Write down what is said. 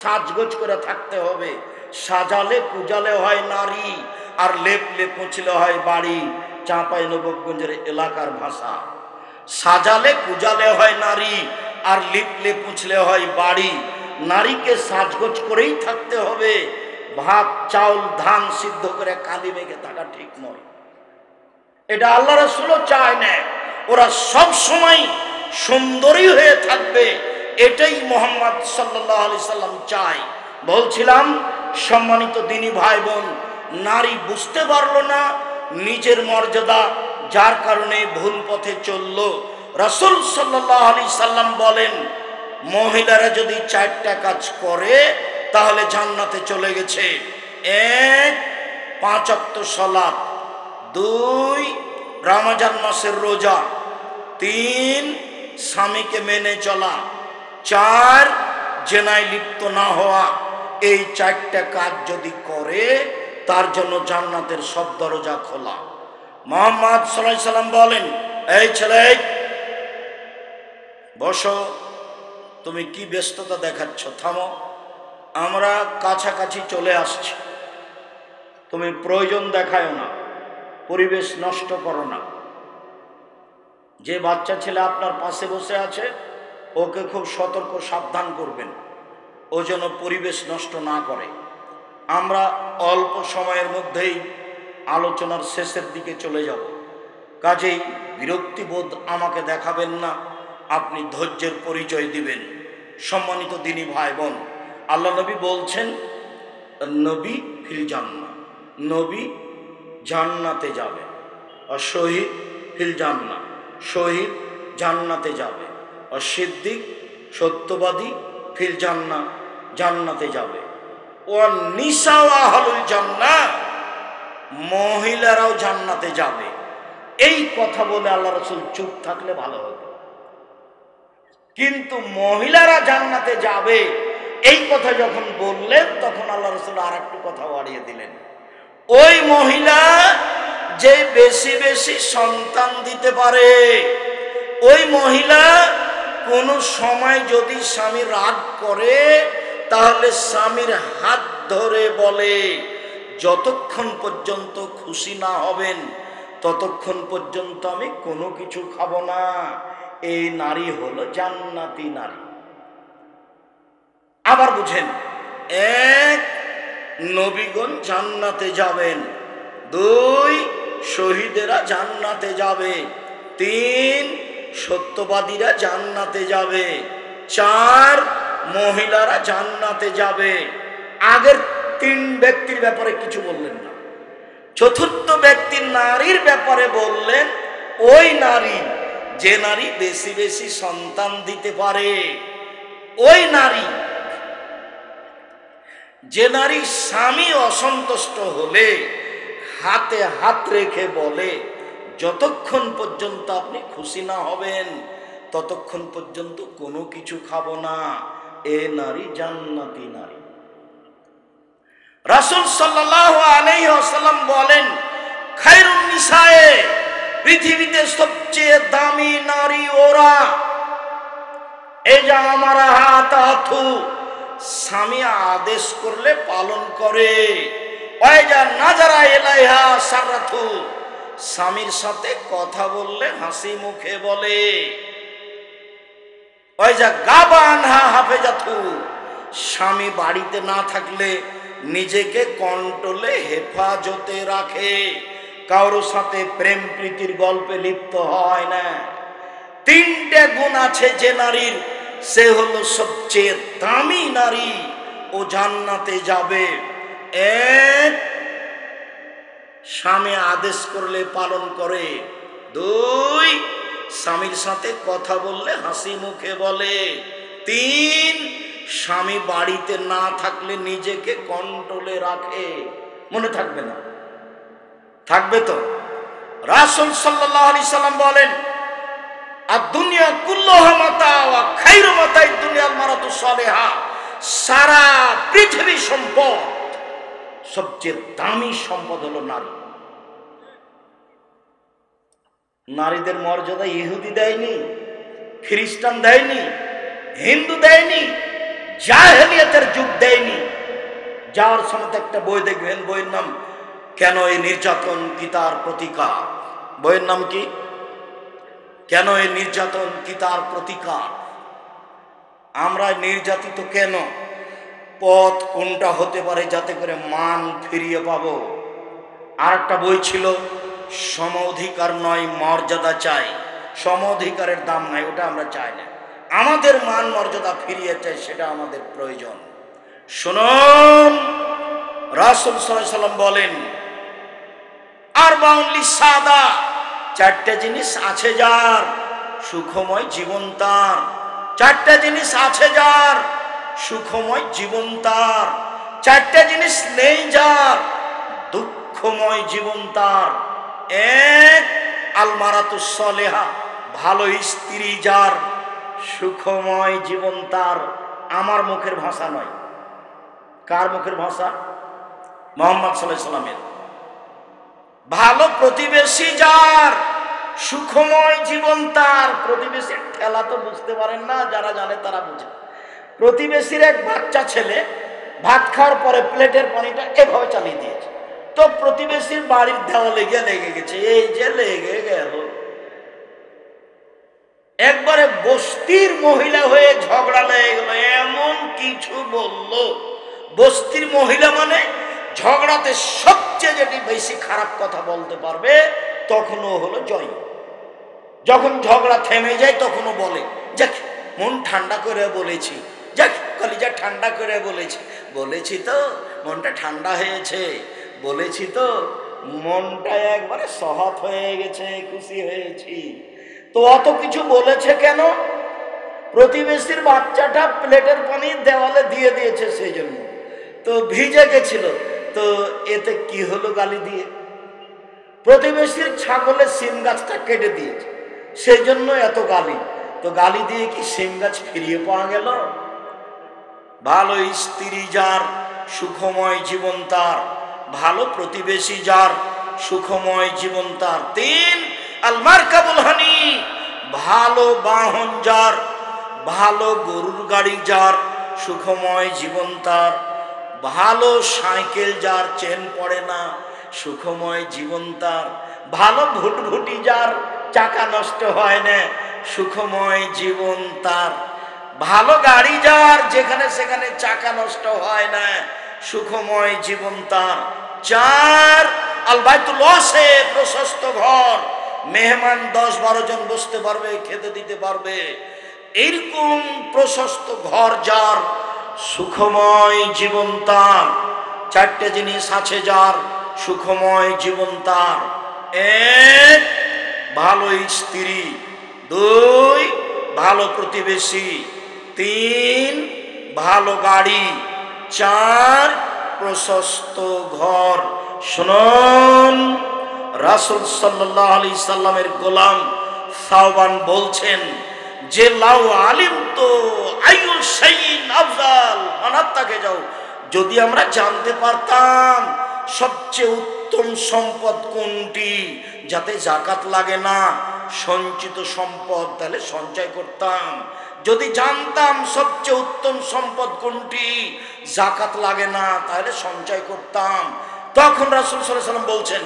সাজগোজ করে থাকতে হবে। সাজালে পূজালে হয় নারী, আর লেপলে পুছলে হয় বাড়ি, চাঁপাইনবাবগঞ্জের এলাকার ভাষা। সাজালে পূজালে হয় নারী, আর লিপলে পুছলে হয় বাড়ি। নারীকে সাজগোজ করেই থাকতে হবে। ভাত চাউল ধান সিদ্ধ করে কাঁদি মেখে থাকা ঠিক নয়। এটা আল্লাহ রাসূলও চায় না। ওরা সব সময় সুন্দরী হয়ে থাকবে, এটাই মুহাম্মদ সাল্লাল্লাহু আলাইহি সাল্লাম চায়। বলছিলাম সম্মানিত দিনী ভাই বোন, নারী বুঝতে পারলো না নিজের মর্যাদা, যার কারণে ভুল পথে চলল। রাসূল সাল্লাল্লাহু আলাইহি সাল্লাম বলেন, মহিলারা যদি 4টা কাজ করে তাহলে জান্নাতে চলে গেছে। 1, 5 ওয়াক্ত সালাত, 2, রমজান মাসের রোজা, 3, স্বামীকে মেনে চলা, 4, জেনায় লিপ্ত না হওয়া। এই 4টা কাজ যদি করে তার জন্য জান্নাতের সব দরজা খোলা। মুহাম্মদ সাল্লাল্লাহু আলাইহি সাল্লাম বলেন, এই ছেলে বসো, তুমি কি ব্যস্ততা দেখাচ্ছ, থামো, আমরা কাছাকাছি চলে আসছি, তুমি প্রয়োজন দেখায়ো না, পরিবেশ নষ্ট করো না। যে বাচ্চা ছেলে আপনার পাশে বসে আছে ওকে খুব সতর্ক সাবধান করবেন, ও যেন পরিবেশ নষ্ট না করে। আমরা অল্প সময়ের মধ্যেই আলোচনার শেষের দিকে চলে যাব, কাজেই বিরক্তিবোধ আমাকে দেখাবেন না, আপনি ধৈর্যের পরিচয় দিবেন। সম্মানিত দিনী ভাই বোন, আল্লাহ নবী বলছেন, নবী ফিল জান্নাহ, নবী জান্নাতে যাবে। আর শহীদ ফিল জান্নাহ, শহীদ জান্নাতে যাবে। আর সিদ্দিক সত্যবাদী ফিল জান্নাহ, জান্নাতে যাবে। ও নিসা আহলুল জান্নাহ, মহিলারাও জান্নাতে যাবে। এই কথা বলে আল্লাহ রাসূল চুপ থাকলে ভালো হতো, কিন্তু মহিলারা জান্নাতে যাবে এই কথা যখন বললেন তখন আল্লাহ রাসূল আর একটু কথা বাড়িয়ে দিলেন। ওই মহিলা যে বেশি বেশি সন্তান দিতে পারে, ওই মহিলা কোন সময় যদি স্বামী রাগ করে তাহলে স্বামীর হাত ধরে বলে, যতক্ষণ পর্যন্ত খুশি না হবেন ততক্ষণ পর্যন্ত আমি কোনো কিছু খাবো না। এই নারী হলো জান্নাতি নারী। আবার বুঝেন, 1, নবীগণ জান্নাতে যাবেন, 2, শহীদেরা জান্নাতে যাবে, 3, সত্যবাদীরা জান্নাতে যাবে, 4, মহিলারা জান্নাতে যাবে। আগের 3 ব্যক্তির ব্যাপারে কিছু বললেন না। চতুর্থ ব্যক্তি নারীর ব্যাপারে বললেন, ওই নারী যে নারী বেশি বেশি সন্তান দিতে পারে, ওই নারী যে নারী স্বামী অসন্তুষ্ট হলে হাতে হাত রেখে বলে, যতক্ষণ পর্যন্ত আপনি খুশি না হবেন ততক্ষণ পর্যন্ত কোনো কিছু খাবো না, এ নারী জান্নাতি নারী। রাসূল সাল্লাল্লাহু আলাইহি ওয়াসাল্লাম বলেন, খায়রুন নিসায়ে, পৃথিবীতে সবচেয়ে দামি নারী ওরা। এই যে আমার হাতাথু, স্বামী আদেশ করলে পালন করে। ওই যা নাজারা এলাইহা সারাথু, স্বামীর সাথে কথা বললে হাসি মুখে বলে। ওই যা গাবানহা হাফেজাথু, স্বামী বাড়িতে না থাকলে নিজেকে কন্ট্রোলে হেফাজতে রাখে, কারো সাথে প্রেম প্রীতির গল্পে লিপ্ত হয় না। 3টে গুণ আছে যে নারীর, সে হলো সবচেয়ে দামি নারী, ও জান্নাতে যাবে। 1, স্বামী আদেশ করলে পালন করে, 2, স্বামীর সাথে কথা বললে হাসি মুখে বলে, 3, স্বামী বাড়িতে না থাকলে নিজেকে কন্ট্রোলে রাখে। মনে থাকবে না? থাকবে তো? রাসূল সাল্লাল্লাহু আলাইহি সাল্লাম বলেন, আদ-দুনিয়া কুল্লুহা মাতা ওয়া খায়রু মাতা'id দুনিয়াল মারাতু সালিহা, সারা পৃথিবী সম্পদ, সবচেয়ে দামি সম্পদ হলো নারী। নারীদের মর্যাদা ইহুদি দেয়নি, খ্রিস্টান দেয়নি, হিন্দু দেয়নি, জাহেলিয়াতের যুগ যাওয়ার সময় একটা বই দেখবেন, বইয়ের নাম কেন এই নির্যাতন কি তার প্রতিকার। বইয়ের নাম কি? কেন এই নির্যাতন কি তার প্রতিকার। আমরা নির্যাতিত কেন, পথ কোনটা হতে পারে যাতে করে মান ফিরিয়ে পাবো। আর একটা বই ছিল সম অধিকার নয় মর্যাদা চাই। সম অধিকারের দাম নাই, ওটা আমরা চাই না। আমাদের মান মর্যাদা ফিরিয়ে চাই, সেটা আমাদের প্রয়োজন। শুনুন, রাসূল সাল্লাল্লাহু আলাইহি সাল্লাম বলেন আরবাউন লিসাদা, চারটে জিনিস আছে যার সুখময় জীবন তার। চারটে জিনিস আছে যার সুখময় জীবন তার। চারটে জিনিস নেই যার দুঃখময় জীবন তার। এক, আল মারাতুস সলেহা, ভালো স্ত্রী যার সুখময় জীবন তার। আমার মুখের ভাষা নয়, কার মুখের ভাষা? মুহাম্মদ সাল্লাল্লাহু আলাইহি সাল্লামের। ভালো প্রতিবেশী যার সুখময় জীবন তার। প্রতিবেশীর ঠেলা তো বুঝতে পারেন না, যারা জানে তারা বুঝে। প্রতিবেশীর এক বাচ্চা ছেলে ভাত খাওয়ার পরে প্লেটের পানিটা এভাবে চালিয়ে দিয়েছে, তো প্রতিবেশীর বাড়ির দেওয়ালে গিয়ে লেগে গেছে। এই যে লেগে গেল, একবারে বস্তির মহিলা হয়ে ঝগড়া লেগে গেল, এমন কিছু বলল। বস্তির মহিলা মানে ঝগড়াতে সবচেয়ে যেটি বেশি খারাপ কথা বলতে পারবে, তখনও হলো জয়। যখন ঝগড়া থেমে যায় তখনও বলে, যাক মন ঠান্ডা করে বলেছি, যাক কলিজা ঠান্ডা করে বলেছি, বলেছি তো মনটা ঠান্ডা হয়েছে, বলেছি তো মনটা একবারে সহৎ হয়ে গেছে, খুশি হয়েছি। তো অত কিছু বলেছে কেন? প্রতিবেশীর বাচ্চাটা প্লেটের পানি দেওয়ালে দিয়ে দিয়েছে, সেই জন্য তো ভিজে গেছিল। তো এতে কি হলো গালি দিয়ে? প্রতিবেশীর ছাগলের সিম গাছটা কেটে দিয়েছে, সেই জন্য এত গালি। তো গালি দিয়ে কি সিম গাছ ফিরিয়ে পাওয়া গেল? ভালো স্ত্রী যার সুখময় জীবন তার, ভালো প্রতিবেশী যার সুখময় জীবন তার। তিন, আল মারকাবুল হানি, ভালো বাহন যার, ভালো গরুর গাড়ি যার সুখময় জীবন তার। ভালো সাইকেল যার চেন পড়ে না সুখময় জীবন তার। ভালো ভুটভুটি যার চাকা নষ্ট হয় না সুখময় জীবন তার। ভালো গাড়ি যার যেখানে সেখানে চাকা নষ্ট হয় না সুখময় জীবন তার। চার, আল বাইতুল ওয়াসি, প্রশস্ত ঘর, মেহমান 10-12 জন বসতে পারবে, খেতে দিতে পারবে, এইরকম প্রশস্ত ঘর যার সুখময় জীবন তার। চারটে জিনিস আছে যার সুখময় জীবন তার। এক, ভালো স্ত্রী। দুই, ভালো প্রতিবেশী। তিন, ভালো গাড়ি। চার, প্রশস্ত ঘর। শুনুন, রাসূল সাল্লাল্লাহু আলাইহি সাল্লামের গোলাম সাওবান বলছেন যে লাউ আলিম তো আইয়ুল শাইইন আফজাল মানাত্তাকে যাও, যদি আমরা জানতে পারতাম সবচেয়ে উত্তম সম্পদ কোনটি, যাতে যাকাত লাগে না, সঞ্চিত সম্পদ, তাহলে সঞ্চয় করতাম। যদি জানতাম সবচেয়ে উত্তম সম্পদ কোনটি, যাকাত লাগে না, তাহলে সঞ্চয় করতাম। তখন রাসূল সাল্লাল্লাহু আলাইহি সাল্লাম বলছেন